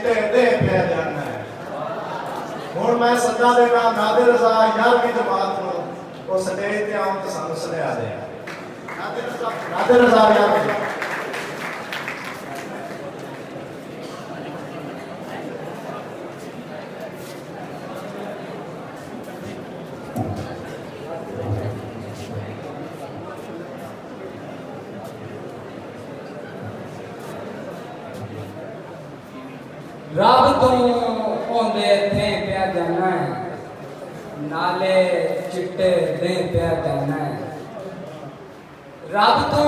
चिट्टे दे पे जाना है। हुण मैं सदा देना नादिर रज़ा 11वीं जमात नूं वो स्टेज ते आउण ते सानू सुनिया दे। नादिर रज़ा 11वीं रब तो ओंदे थे प्या जाना है, नाले चिट्टे दे प्या जाना है। रब तो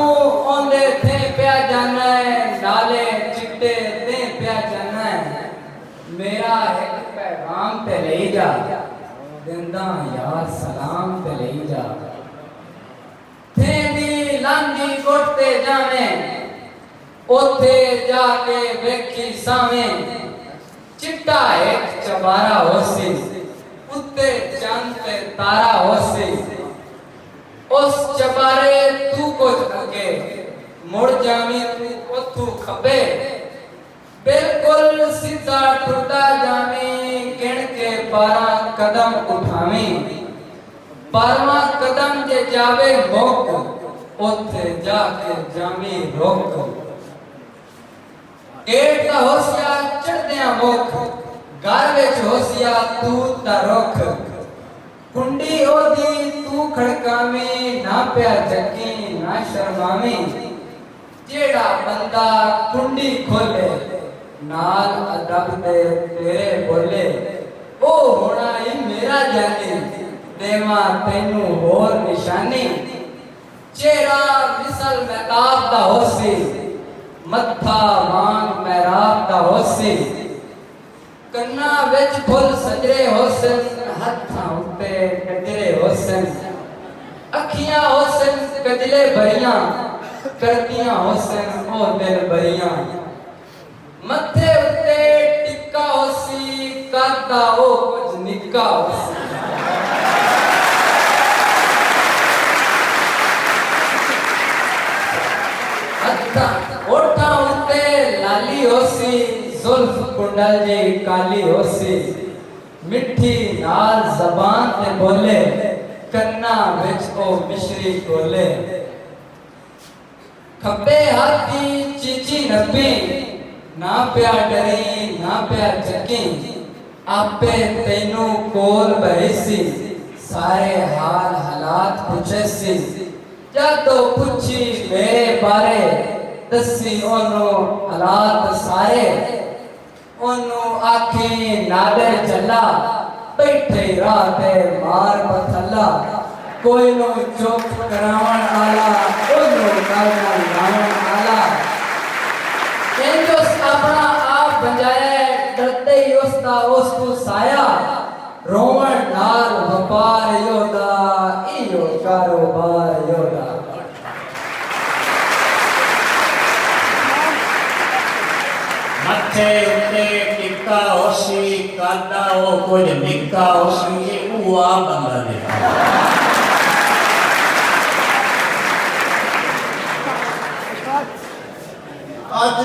ओंदे थे प्या जाना है, नाले चिट्टे दे प्या जाना है। मेरा एक पैगाम ते ले जा, दिंदा यार सलाम ते ले जा। थे दी लांदी कोटते जावे, ओथे जाके वेखी सावे। चिट्टा एक चबारा होसी, उत्ते चांद पे तारा होसी। उस चबारे तू कुछ अगे, मुड़ जावी तू ओथू खबे। बिल्कुल सीधा टुटा जावी, गिण के 12 कदम उठावी। 12वां कदम जे जावे मुक, ओथे जाके जावी रोक। गेट का होसिया चढ़दिया मुख, घर विच होसिया तू ता रुख। कुंडी ओदी तू खड़कावी, ना प्या जगी ना शर्मावी। जेड़ा बंदा कुंडी खोले, नाल अदब दे तेरे बोले। ओ होना ही मेरा जानी, देवा तेनू होर निशानी। चेहरा मिसल महताब दा होसी, मत्था मांग महराब दा होसी। कन्ना विच फुल सजरे होसन, हत्थां उत्ते गजरे होसन। अखियां होसन गजले भरियां, करदियां होसन ओ दिल भरियां। मत्थे उत्ते टिक्का होसी, करदा ओ कुछ निक्का होसी। ओठा उत्ते लाली होसी, जुल्फ कुंडल जी काली होसी। मिठी नाल जबान ते बोले, कन्ना विच ओ मिश्री कोले। खब्बे हाथी चीची नब्बी, ना प्या डरी ना प्या चकी। आपे तैनू कोल बहिसी, सारे हाल हालात पुछेसी। जदों पुछी मेरे बारे, दसी ओनू हालात सारे। ओनू आखी नादर चला, बैठे राह ते मार पथला। कोई नो चुप करावण आला, ओनू गाना गावण आला। इंजोस अपना आप बंजाए, डरते ही उसका उसको साया। रोवण नाल व्यापार योदा, इयो कारोबार योदा। मत्थे उत्ते टिक्का होसी, करदा ओ कुछ निक्का होसी। हुआ बंदा देखा आज